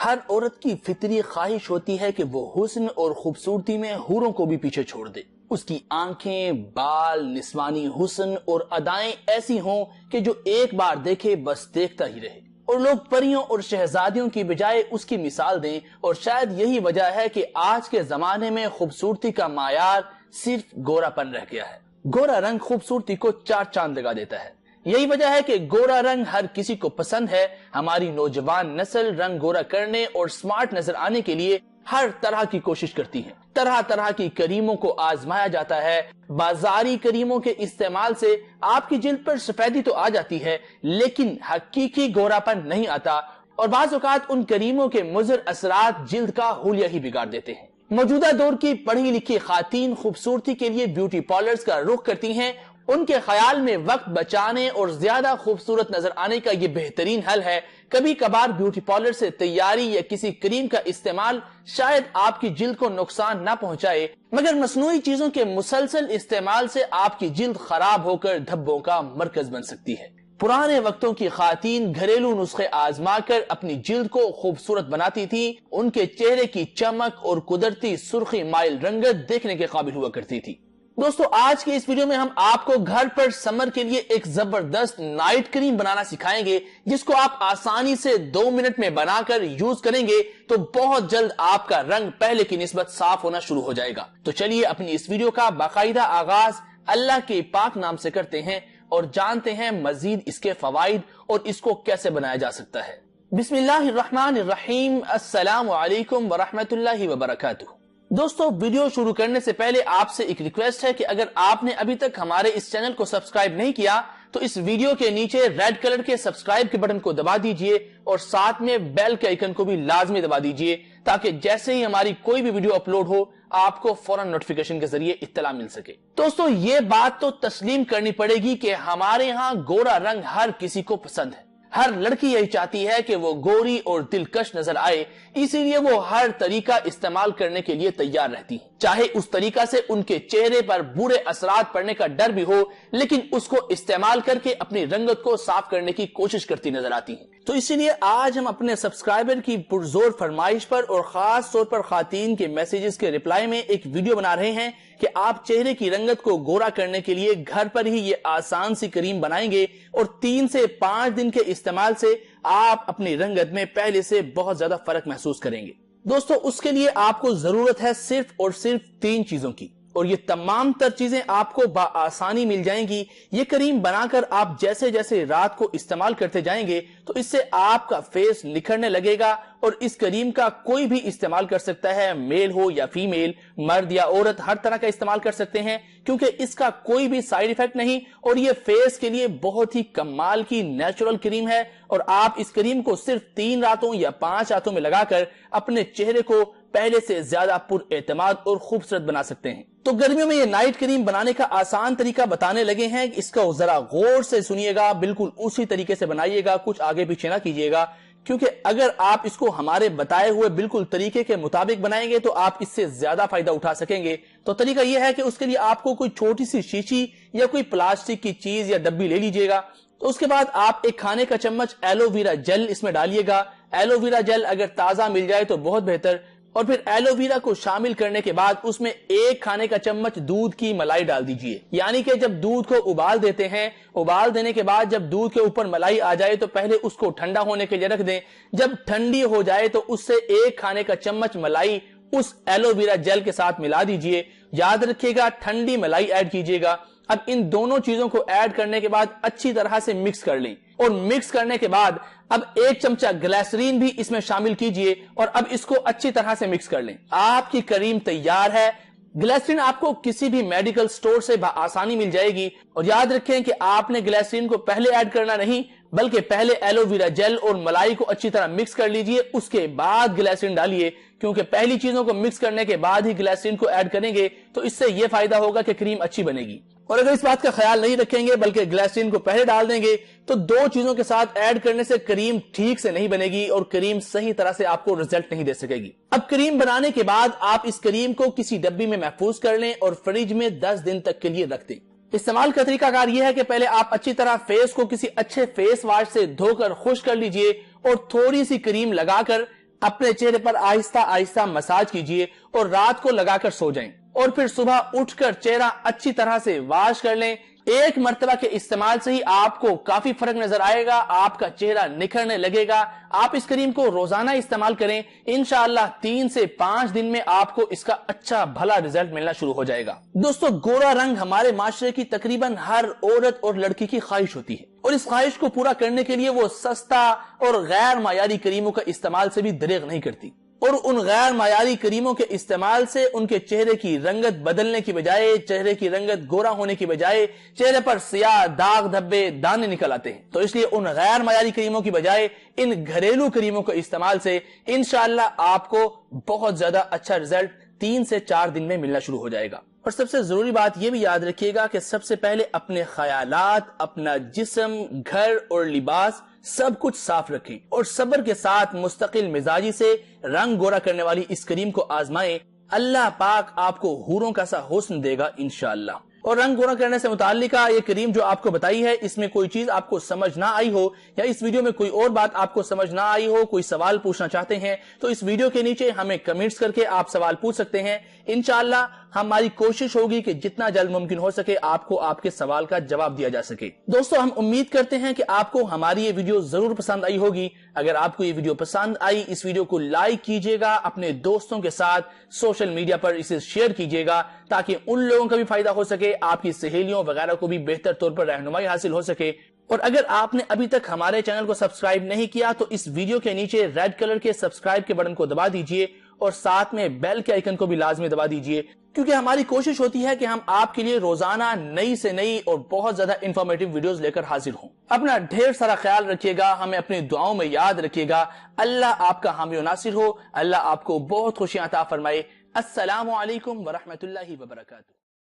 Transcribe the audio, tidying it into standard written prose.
ہر عورت کی فطری خواہش ہوتی ہے کہ وہ حسن اور خوبصورتی میں حوروں کو بھی پیچھے چھوڑ دے. اس کی آنکھیں، بال، نسوانی حسن اور ادائیں ایسی ہوں کہ جو ایک بار دیکھے بس دیکھتا ہی رہے، اور لوگ پریوں اور شہزادیوں کی بجائے اس کی مثال دیں. اور شاید یہی وجہ ہے کہ آج کے زمانے میں خوبصورتی کا معیار صرف گورا پن رہ گیا ہے. گورا رنگ خوبصورتی کو چار چاند لگا دیتا ہے. یہی وجہ ہے کہ گورا رنگ ہر کسی کو پسند ہے. ہماری نوجوان نسل رنگ گورا کرنے اور سمارٹ نظر آنے کے لیے ہر طرح کی کوشش کرتی ہے. طرح طرح کی کریموں کو آزمایا جاتا ہے. بازاری کریموں کے استعمال سے آپ کی جلد پر سفیدی تو آ جاتی ہے، لیکن حقیقی گورا پن نہیں آتا، اور بعض اوقات ان کریموں کے مضر اثرات جلد کا حلیہ ہی بگاڑ دیتے ہیں. موجودہ دور کی پڑھی لکھی خواتین خوبصورتی کے لیے بیوٹی پارلرز کا رخ کرتی ہیں. ان کے خیال میں وقت بچانے اور زیادہ خوبصورت نظر آنے کا یہ بہترین حل ہے. کبھی کبھار بیوٹی پارلر سے تیاری یا کسی کریم کا استعمال شاید آپ کی جلد کو نقصان نہ پہنچائے، مگر مصنوعی چیزوں کے مسلسل استعمال سے آپ کی جلد خراب ہو کر دھبوں کا مرکز بن سکتی ہے. پرانے وقتوں کی خواتین گھریلو نسخے آزما کر اپنی جلد کو خوبصورت بناتی تھی. ان کے چہرے کی چمک اور قدرتی سرخی مائل رنگت دیکھنے کے قابل ہوا کرتی تھی. دوستو، آج کے اس ویڈیو میں ہم آپ کو گھر پر سمر کے لیے ایک زبردست نائٹ کریم بنانا سکھائیں گے، جس کو آپ آسانی سے 2 منٹ میں بنا کر یوز کریں گے تو بہت جلد آپ کا رنگ پہلے کی نسبت صاف ہونا شروع ہو جائے گا. تو چلیے اپنی اس ویڈیو کا باقاعدہ آغاز اللہ کے پاک نام سے کرتے ہیں اور جانتے ہیں مزید اس کے فوائد اور اس کو کیسے بنایا جا سکتا ہے. بسم اللہ الرحمن الرحیم. السلام علیکم ورحمۃ اللہ وبرکاتہ. دوستو، ویڈیو شروع کرنے سے پہلے آپ سے ایک ریکویسٹ ہے کہ اگر آپ نے ابھی تک ہمارے اس چینل کو سبسکرائب نہیں کیا تو اس ویڈیو کے نیچے ریڈ کلر کے سبسکرائب کے بٹن کو دبا دیجئے اور ساتھ میں بیل کے آئیکن کو بھی لازمی دبا دیجئے، تاکہ جیسے ہی ہماری کوئی بھی ویڈیو اپلوڈ ہو آپ کو فوراً نوٹیفیکیشن کے ذریعے اطلاع مل سکے. دوستو، یہ بات تو تسلیم کرنی پڑے گی کہ ہمارے ہاں گورا رنگ ہر کسی کو پسند ہے. ہر لڑکی یہی چاہتی ہے کہ وہ گوری اور دلکش نظر آئے، اسی لیے وہ ہر طریقہ استعمال کرنے کے لیے تیار رہتی ہے، چاہے اس طریقہ سے ان کے چہرے پر برے اثرات پڑنے کا ڈر بھی ہو، لیکن اس کو استعمال کر کے اپنی رنگت کو صاف کرنے کی کوشش کرتی نظر آتی ہیں. تو اسی لیے آج ہم اپنے سبسکرائبر کی پرزور فرمائش پر اور خاص طور پر خواتین کے میسیجز کے ریپلائی میں ایک ویڈیو بنا رہے ہیں کہ آپ چہرے کی رنگت کو گورا کرنے کے لیے گھر پر ہی یہ آسان سی کریم بنائیں گے اور 3 سے 5 دن کے استعمال سے آپ اپنی رنگت میں پہلے سے بہت زیادہ فرق محسوس کریں گے. دوستو، اس کے لیے آپ کو ضرورت ہے صرف اور صرف 3 چیزوں کی، اور یہ تمام تر چیزیں آپ کو بآسانی مل جائیں گی. یہ کریم بنا کر آپ جیسے جیسے رات کو استعمال کرتے جائیں گے تو اس سے آپ کا فیس نکھرنے لگے گا، اور اس کریم کا کوئی بھی استعمال کر سکتا ہے، میل ہو یا فیمیل، مرد یا عورت، ہر طرح کا استعمال کر سکتے ہیں، کیونکہ اس کا کوئی بھی سائیڈ ایفیکٹ نہیں، اور یہ فیس کے لیے بہت ہی کمال کی نیچرل کریم ہے. اور آپ اس کریم کو صرف 3 راتوں یا 5 راتوں میں لگا کر اپنے چہرے کو پہلے سے زیادہ پر اعتماد اور خوبصورت بنا سکتے ہیں. تو گرمیوں میں یہ نائٹ کریم بنانے کا آسان طریقہ بتانے لگے ہیں. اس کا ذرا غور سے سنیے گا، بالکل اسی طریقے سے بنائیے گا، کچھ آگے پیچھے نہ کیجیے گا، کیونکہ اگر آپ اس کو ہمارے بتائے ہوئے بالکل طریقے کے مطابق بنائیں گے تو آپ اس سے زیادہ فائدہ اٹھا سکیں گے. تو طریقہ یہ ہے کہ اس کے لیے آپ کو کوئی چھوٹی سی شیشی یا کوئی پلاسٹک کی چیز یا ڈبی لے لیجیے گا. تو اس کے بعد آپ ایک کھانے کا چمچ ایلو ویرا جیل اس میں ڈالیے گا. ایلو ویرا جیل اگر تازہ مل جائے تو بہت بہتر. اور پھر ایلو ویرا کو شامل کرنے کے بعد اس میں 1 کھانے کا چمچ دودھ کی ملائی ڈال دیجئے. یعنی کہ جب دودھ کو ابال دیتے ہیں، ابال دینے کے بعد جب دودھ کے اوپر ملائی آ جائے تو پہلے اس کو ٹھنڈا ہونے کے لیے رکھ دیں. جب ٹھنڈی ہو جائے تو اس سے 1 کھانے کا چمچ ملائی اس ایلو ویرا جیل کے ساتھ ملا دیجئے. یاد رکھیے گا ٹھنڈی ملائی ایڈ کیجئے گا. اب ان دونوں چیزوں کو ایڈ کرنے کے بعد اچھی طرح سے مکس کر لیں، اور مکس کرنے کے بعد اب 1 چمچہ گلیسرین بھی اس میں شامل کیجئے اور اب اس کو اچھی طرح سے مکس کر لیں. آپ کی کریم تیار ہے. گلیسرین آپ کو کسی بھی میڈیکل سٹور سے بآسانی مل جائے گی. اور یاد رکھیں کہ آپ نے گلیسرین کو پہلے ایڈ کرنا نہیں، بلکہ پہلے ایلو ویرا جیل اور ملائی کو اچھی طرح مکس کر لیجئے، اس کے بعد گلیسرین ڈالیے، کیونکہ پہلی چیزوں کو مکس کرنے کے بعد ہی گلیسرین کو ایڈ کریں گے تو اس سے یہ فائدہ ہوگا کہ کریم اچھی بنے گی. اور اگر اس بات کا خیال نہیں رکھیں گے بلکہ گلیسرین کو پہلے ڈال دیں گے تو 2 چیزوں کے ساتھ ایڈ کرنے سے کریم ٹھیک سے نہیں بنے گی اور کریم صحیح طرح سے آپ کو رزلٹ نہیں دے سکے گی. اب کریم بنانے کے بعد آپ اس کریم کو کسی ڈبی میں محفوظ کر لیں اور فریج میں 10 دن تک کے لیے رکھ دیں. استعمال کا طریقہ کار یہ ہے کہ پہلے آپ اچھی طرح فیس کو کسی اچھے فیس واش سے دھو کر خشک کر لیجئے اور تھوڑی سی کریم لگا کر اپنے چہرے پر آہستہ آہستہ مساج کیجئے اور رات کو لگا کر سو جائیں، اور پھر صبح اٹھ کر چہرہ اچھی طرح سے واش کر لیں۔ ایک مرتبہ کے استعمال سے ہی آپ کو کافی فرق نظر آئے گا، آپ کا چہرہ نکھرنے لگے گا۔ آپ اس کریم کو روزانہ استعمال کریں، انشاءاللہ 3 سے 5 دن میں آپ کو اس کا اچھا بھلا رزلٹ ملنا شروع ہو جائے گا۔ دوستو، گورا رنگ ہمارے معاشرے کی تقریباً ہر عورت اور لڑکی کی خواہش ہوتی ہے، اور اس خواہش کو پورا کرنے کے لیے وہ سستا اور غیر معیاری کریموں کا استعمال سے بھی دریغ نہیں کرتی، اور ان غیر معیاری کریموں کے استعمال سے ان کے چہرے کی رنگت بدلنے کی بجائے، چہرے کی رنگت گورا ہونے کی بجائے چہرے پر سیاہ داغ دھبے دانے نکل آتے ہیں۔ تو اس لیے ان غیر معیاری کریموں کی بجائے ان گھریلو کریموں کے استعمال سے انشاءاللہ آپ کو بہت زیادہ اچھا رزلٹ 3 سے 4 دن میں ملنا شروع ہو جائے گا۔ اور سب سے ضروری بات یہ بھی یاد رکھیے گا کہ سب سے پہلے اپنے خیالات، اپنا جسم، گھر اور لباس سب کچھ صاف رکھیں، اور صبر کے ساتھ مستقل مزاجی سے رنگ گورا کرنے والی اس کریم کو آزمائیں۔ اللہ پاک آپ کو حوروں کا سا حسن دے گا انشاءاللہ۔ اور رنگ گورا کرنے سے متعلقہ یہ کریم جو آپ کو بتائی ہے، اس میں کوئی چیز آپ کو سمجھ نہ آئی ہو، یا اس ویڈیو میں کوئی اور بات آپ کو سمجھ نہ آئی ہو، کوئی سوال پوچھنا چاہتے ہیں، تو اس ویڈیو کے نیچے ہمیں کمنٹس کر کے آپ سوال پوچھ سکتے ہیں۔ انشاءاللہ ہماری کوشش ہوگی کہ جتنا جلد ممکن ہو سکے آپ کو آپ کے سوال کا جواب دیا جا سکے۔ دوستو، ہم امید کرتے ہیں کہ آپ کو ہماری یہ ویڈیو ضرور پسند آئی ہوگی۔ اگر آپ کو یہ ویڈیو پسند آئی، اس ویڈیو کو لائک کیجئے گا، اپنے دوستوں کے ساتھ سوشل میڈیا پر اسے شیئر کیجئے گا، تاکہ ان لوگوں کا بھی فائدہ ہو سکے، آپ کی سہیلیوں وغیرہ کو بھی بہتر طور پر رہنمائی حاصل ہو سکے۔ اور اگر آپ نے ابھی تک ہمارے چینل کو سبسکرائب نہیں کیا تو اس ویڈیو کے نیچے ریڈ کلر کے سبسکرائب کے بٹن کو دبا دیجئے، اور ساتھ میں بیل کے آئیکن کو بھی لازمی دبا دیجئے، کیونکہ ہماری کوشش ہوتی ہے کہ ہم آپ کے لیے روزانہ نئی سے نئی اور بہت زیادہ انفارمیٹیو ویڈیوز لے کر حاضر ہوں۔ اپنا ڈھیر سارا خیال رکھیے گا، ہمیں اپنی دعاؤں میں یاد رکھیے گا۔ اللہ آپ کا حامی و ناصر ہو، اللہ آپ کو بہت خوشیاں عطا فرمائے۔ السلام علیکم ورحمۃ اللہ وبرکاتہ۔